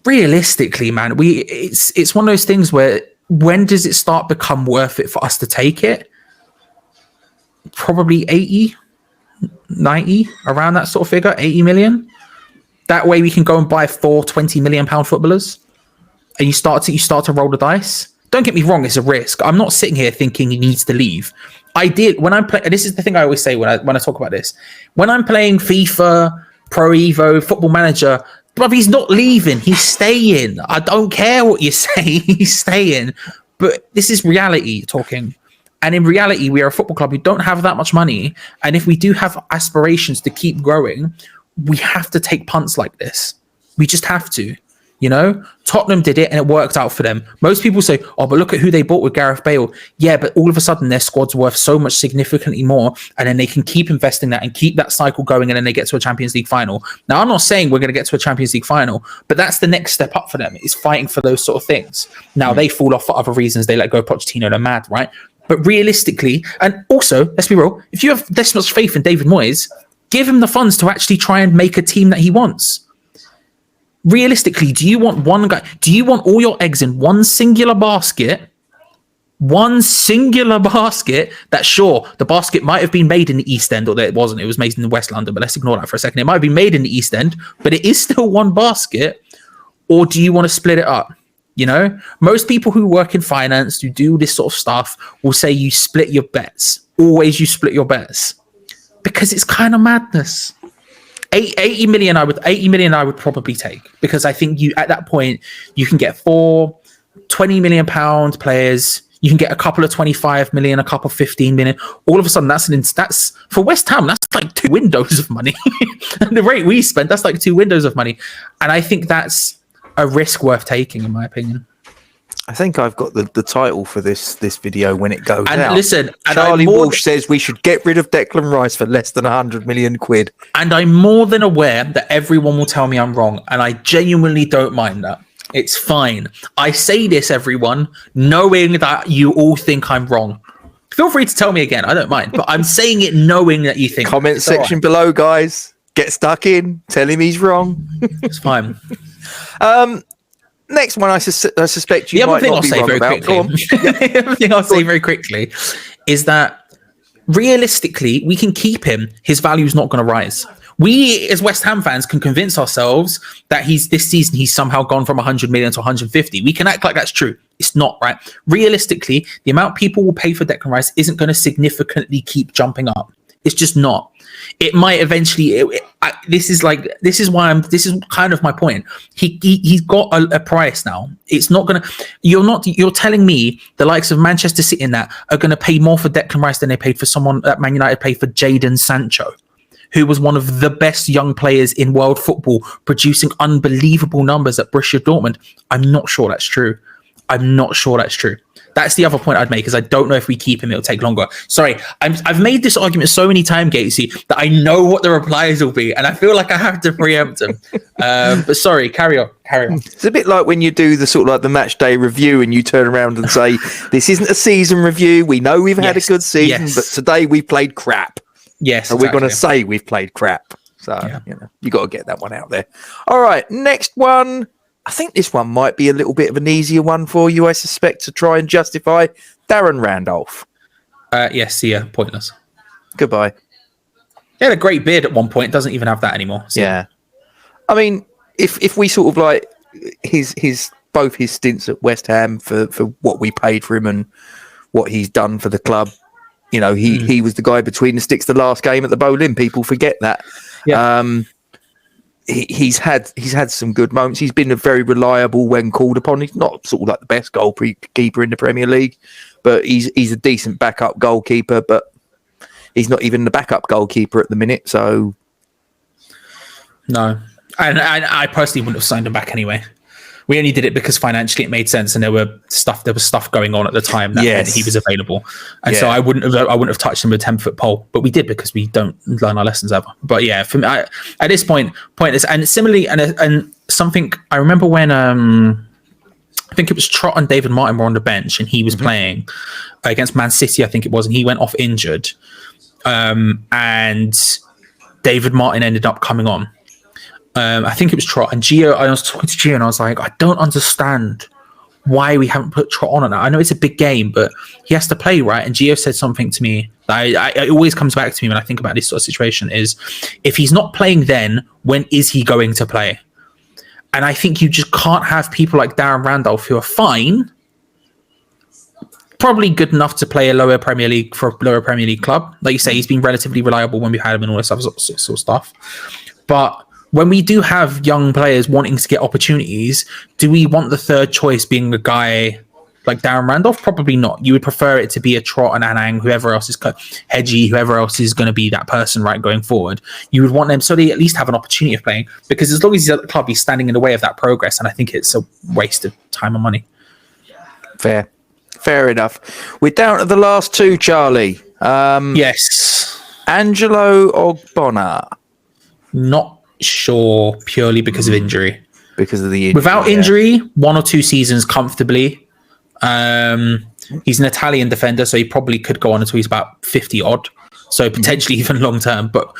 realistically, man, it's one of those things where, when does it start become worth it for us to take it? Probably 80, 90, around that sort of figure, 80 million. That way we can go and buy 4 20 million pound footballers, and you start to roll the dice. Don't get me wrong, it's a risk. I'm not sitting here thinking he needs to leave. I did when I'm playing. This is the thing I always say when I talk about this. When I'm playing FIFA, Pro Evo, Football Manager, but he's not leaving. He's staying. I don't care what you say. He's staying. But this is reality talking. And in reality, we are a football club who don't have that much money. And if we do have aspirations to keep growing, we have to take punts like this. We just have to. You know, Tottenham did it and it worked out for them. Most people say, oh, but look at who they bought with Gareth Bale. Yeah, but all of a sudden their squad's worth so much significantly more, and then they can keep investing that and keep that cycle going, and then they get to a Champions League final. Now, I'm not saying we're going to get to a Champions League final, but that's the next step up for them, is fighting for those sort of things. Now, they fall off for other reasons. They let go of Pochettino, they're mad, right? But realistically, and also, let's be real, if you have this much faith in David Moyes, give him the funds to actually try and make a team that he wants. Realistically, do you want one guy? Do you want all your eggs in one singular basket? One singular basket that, sure, the basket might have been made in the East End, or it wasn't. It was made in West London, but let's ignore that for a second. It might have been made in the East End, but it is still one basket. Or do you want to split it up? You know, most people who work in finance, who do this sort of stuff, will say you split your bets. Always you split your bets, because it's kind of madness. 80 million I would probably take, because I think you, at that point, you can get 4 20 million pound players. You can get a couple of 25 million, a couple of 15 million. All of a sudden, that's for West Ham, that's like 2 windows of money. And the rate we spent, that's like 2 windows of money. And I think that's a risk worth taking, in my opinion. I think I've got the title for this video when it goes And out. listen, and Charlie Walsh says we should get rid of Declan Rice for less than 100 million quid. And I'm more than aware that everyone will tell me I'm wrong, and I genuinely don't mind that. It's fine. I say this, everyone, knowing that you all think I'm wrong. Feel free to tell me again. I don't mind, but I'm saying it knowing that you think. Comment section below, guys. Get stuck in. Tell him he's wrong. It's fine. Next one, I suspect you might not be wrong about. Go on. The other thing I'll say very quickly is that realistically, we can keep him. His value is not going to rise. We, as West Ham fans, can convince ourselves that this season he's somehow gone from 100 million to 150. We can act like that's true. It's not, right? Realistically, the amount people will pay for Declan Rice isn't going to significantly keep jumping up. It's just not. It might eventually. This is kind of my point. He's got a price now. It's not gonna. You're telling me the likes of Manchester City and that are going to pay more for Declan Rice than they paid for someone that Man United paid for Jadon Sancho, who was one of the best young players in world football, producing unbelievable numbers at Borussia Dortmund. I'm not sure that's true. That's the other point I'd make, is I don't know if we keep him, it'll take longer. Sorry, I've made this argument so many times, Gatesy, that I know what the replies will be, and I feel like I have to preempt them. But sorry, carry on. It's a bit like when you do the sort of like the match day review and you turn around and say, this isn't a season review. We know we've had a good season, but today we played crap. Yes, so we're going to say we've played crap. So, you got to get that one out there. All right, next one. I think this one might be a little bit of an easier one for you, I suspect, to try and justify. Darren Randolph. Yes, yeah, pointless. Goodbye. He had a great beard at one point. Doesn't even have that anymore. So. Yeah. I mean, if we sort of like both his stints at West Ham for what we paid for him and what he's done for the club, he was the guy between the sticks the last game at the Bowen. People forget that. Yeah. He's had some good moments. He's been very reliable when called upon. He's not sort of like the best goalkeeper in the Premier League, but he's a decent backup goalkeeper. But he's not even the backup goalkeeper at the minute. So no, and I personally wouldn't have signed him back anyway. We only did it because financially it made sense, and there was stuff going on at the time that meant he was available, and so I wouldn't have touched him with a 10-foot pole, but we did because we don't learn our lessons ever. But yeah, for me, at this point, pointless. And similarly, and something I remember when I think it was Trott and David Martin were on the bench, and he was playing against Man City, I think it was, and he went off injured, and David Martin ended up coming on. I think it was Trott and Gio. I was talking to Gio and I was like, I don't understand why we haven't put Trott on it. I know it's a big game, but he has to play, right? And Gio said something to me that it always comes back to me when I think about this sort of situation is, if he's not playing then, when is he going to play? And I think you just can't have people like Darren Randolph who are fine, probably good enough to play a lower Premier League club. Like you say, he's been relatively reliable when we've had him and all this other sort of stuff. But when we do have young players wanting to get opportunities, do we want the third choice being a guy like Darren Randolph? Probably not. You would prefer it to be a Trott and Anang, whoever else is Hedgie, whoever else is going to be that person, right, going forward. You would want them so they at least have an opportunity of playing, because as long as he's at the club, he's standing in the way of that progress, and I think it's a waste of time and money. Fair enough. We're down to the last two, Charlie. Yes. Angelo Ogbonna. Not sure, purely because of injury. Because of the injury. Without injury, 1 or 2 seasons comfortably. He's an Italian defender, so he probably could go on until he's about 50 odd. So potentially even long term. But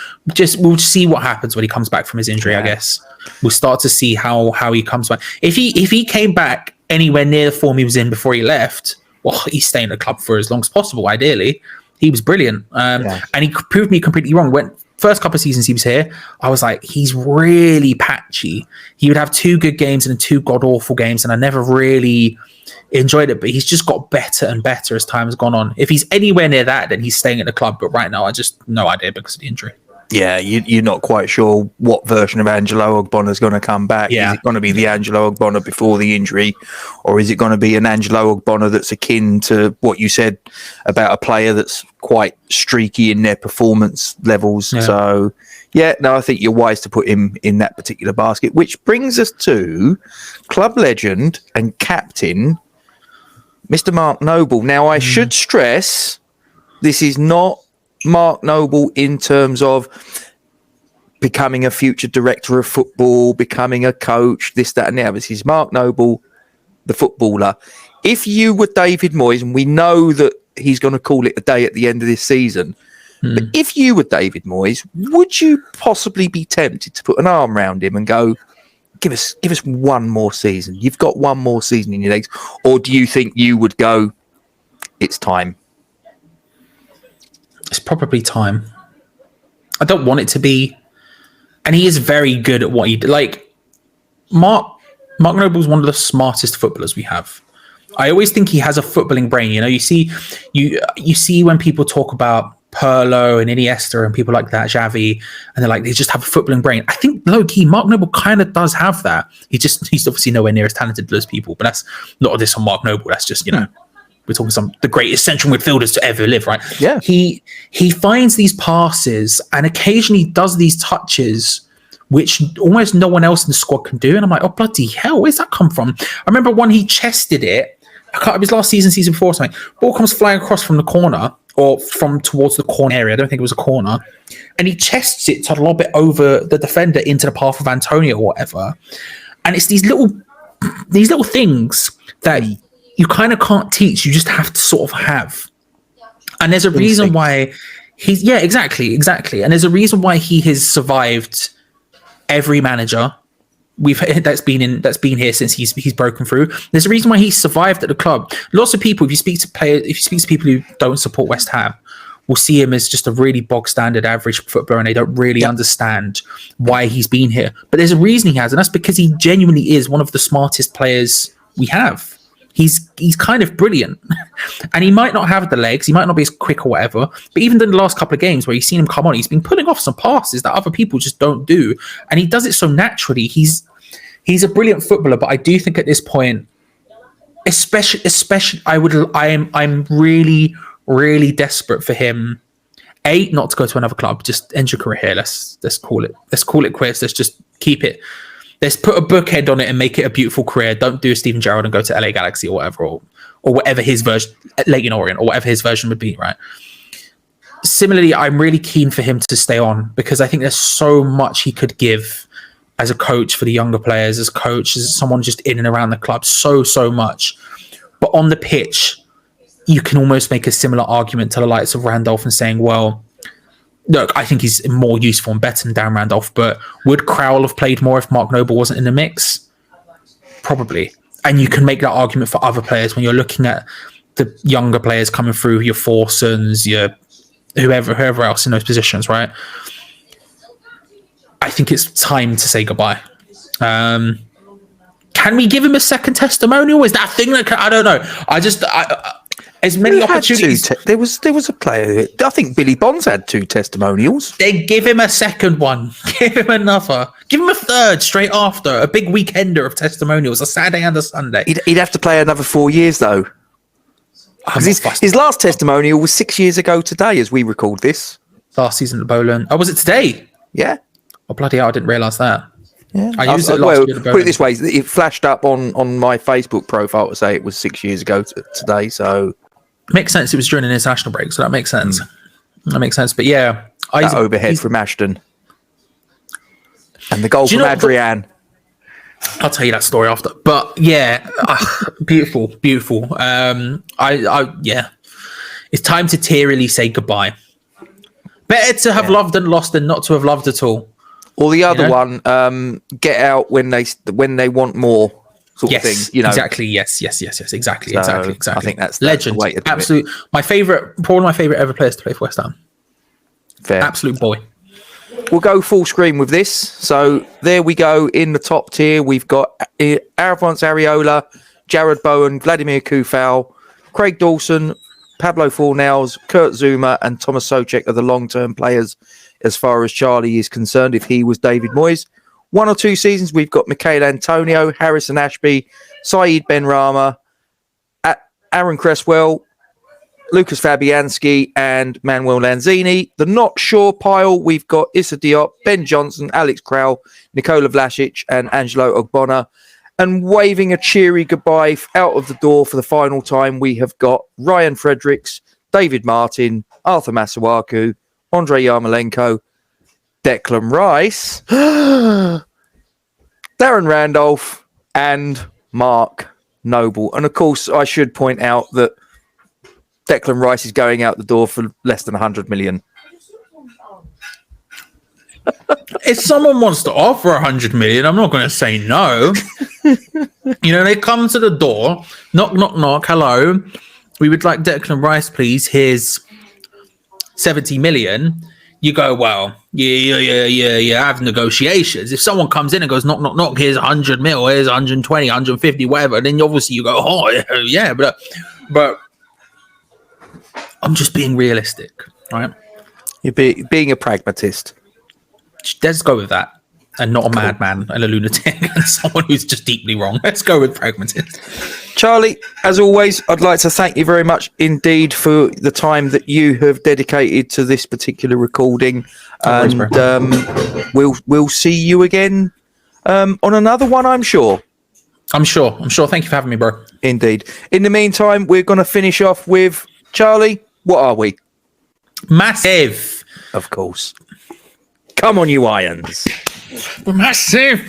we'll see what happens when he comes back from his injury. I guess we'll start to see how he comes back. If he came back anywhere near the form he was in before he left, well, he's staying at the club for as long as possible. Ideally, he was brilliant, and he proved me completely wrong. When first couple of seasons he was here, I was like, he's really patchy. He would have 2 good games and 2 god-awful games, and I never really enjoyed it. But he's just got better and better as time has gone on. If he's anywhere near that, then he's staying at the club. But right now, I just no idea because of the injury. Yeah, you're not quite sure what version of Angelo Ogbonna is going to come back. Yeah. Is it going to be the Angelo Ogbonna before the injury, or is it going to be an Angelo Ogbonna that's akin to what you said about a player that's quite streaky in their performance levels? Yeah. So, I think you're wise to put him in that particular basket, which brings us to club legend and captain Mr. Mark Noble. Now, I should stress, this is not Mark Noble in terms of becoming a future director of football, becoming a coach, this, that, and the other. This is Mark Noble, the footballer. If you were David Moyes, and we know that he's going to call it a day at the end of this season, but if you were David Moyes, would you possibly be tempted to put an arm around him and go, give us one more season? You've got one more season in your legs. Or do you think you would go, it's time? It's probably time. I don't want it to be. And he is very good at what he did. Like, Mark Noble's one of the smartest footballers we have. I always think he has a footballing brain. You know, you see when people talk about Pirlo and Iniesta and people like that, Xavi, and they're like, they just have a footballing brain. I think low-key, Mark Noble kind of does have that. He's obviously nowhere near as talented as those people, but that's not this on Mark Noble. That's just, we're talking the greatest central midfielders to ever live, right? Yeah. He finds these passes and occasionally does these touches which almost no one else in the squad can do. And I'm like, oh, bloody hell, where's that come from? I remember when he chested it, it was last season before or something. Ball comes flying across from the corner or from towards the corner area. I don't think it was a corner. And he chests it to lob it over the defender into the path of Antonio or whatever. And it's these little things that you kind of can't teach. You just have to sort of have. And there's a reason why he's, exactly. And there's a reason why he has survived every manager that's been here since he's broken through. There's a reason why he's survived at the club. Lots of people, if you speak to people who don't support West Ham, will see him as just a really bog standard average footballer, and they don't really understand why he's been here. But there's a reason he has, and that's because he genuinely is one of the smartest players we have. He's kind of brilliant, and he might not have the legs, he might not be as quick or whatever, but even in the last couple of games where you've seen him come on, he's been pulling off some passes that other people just don't do, and he does it so naturally. He's a brilliant footballer, but I do think at this point, especially I'm really, really desperate for him. Not to go to another club, just end your career here. Let's call it quits. Let's just keep it. Let's put a bookend on it and make it a beautiful career. Don't do a Steven Gerrard and go to LA Galaxy or whatever, or whatever his version, Leyton Orient, or whatever his version would be, right? Similarly, I'm really keen for him to stay on because I think there's so much he could give as a coach for the younger players, as coach, as someone just in and around the club, so much. But on the pitch, you can almost make a similar argument to the likes of Randolph and saying, well, look, I think he's more useful and better than Darren Randolph, but would Kral have played more if Mark Noble wasn't in the mix? Probably. And you can make that argument for other players when you're looking at the younger players coming through, your Forsons, your whoever else in those positions, right? I think it's time to say goodbye. Can we give him a second testimonial? Is that a thing that I don't know. As many opportunities. There was a player. I think Billy Bonds had 2 testimonials. Then give him a second one. Give him another. Give him a third straight after. A big weekender of testimonials, a Saturday and a Sunday. He'd have to play another 4 years though. His last testimonial was 6 years ago today, as we record this. Last season at Bowen. Oh, was it today? Yeah. Oh, bloody hell! I didn't realise that. Yeah. I used it last year. Put it this way: it flashed up on my Facebook profile to say it was 6 years ago today. So. Makes sense. It was during an international break, so that makes sense. That makes sense. But yeah, that overhead from Ashton and the goal from Adrian. I'll tell you that story after. But yeah, beautiful. It's time to tearily say goodbye. Better to have loved and lost than not to have loved at all. Or the other one, get out when they want more. Sort of thing, exactly. Yes. Exactly. I think that's legend. Absolute. Probably my favorite ever players to play for West Ham. Fair. Absolute boy. We'll go full screen with this. So there we go. In the top tier, we've got Alphonse Areola, Jared Bowen, Vladimir Coufal, Craig Dawson, Pablo Fornals, Kurt Zouma, and Tomas Soucek are the long-term players as far as Charlie is concerned. If he was David Moyes. 1 or 2 seasons, we've got Michail Antonio, Harrison Ashby, Syed Benrahma, Aaron Cresswell, Lucas Fabianski, and Manuel Lanzini. The not sure pile, we've got Issa Diop, Ben Johnson, Alex Kral, Nikola Vlasic, and Angelo Ogbonna. And waving a cheery goodbye out of the door for the final time, we have got Ryan Fredericks, David Martin, Arthur Masuaku, Andriy Yarmolenko, Declan Rice, Darren Randolph, and Mark Noble. And of course, I should point out that Declan Rice is going out the door for less than 100 million. If someone wants to offer 100 million, I'm not going to say no. They come to the door, knock, knock, knock. Hello, we would like Declan Rice, please. Here's 70 million. You go, well, yeah. Have negotiations. If someone comes in and goes, knock, knock, knock. Here's 100 mil. Here's 120, 150, whatever. Then obviously you go, oh yeah, but I'm just being realistic, right? You're being a pragmatist. Let's go with that, and not a madman and a lunatic and someone who's just deeply wrong. Let's go with pragmatist. Charlie, as always, I'd like to thank you very much indeed for the time that you have dedicated to this particular recording, and we'll see you again on another one. I'm sure. Thank you for having me, bro. Indeed. In the meantime, we're going to finish off with Charlie. What are we? Massive, of course. Come on, you Irons. Massive.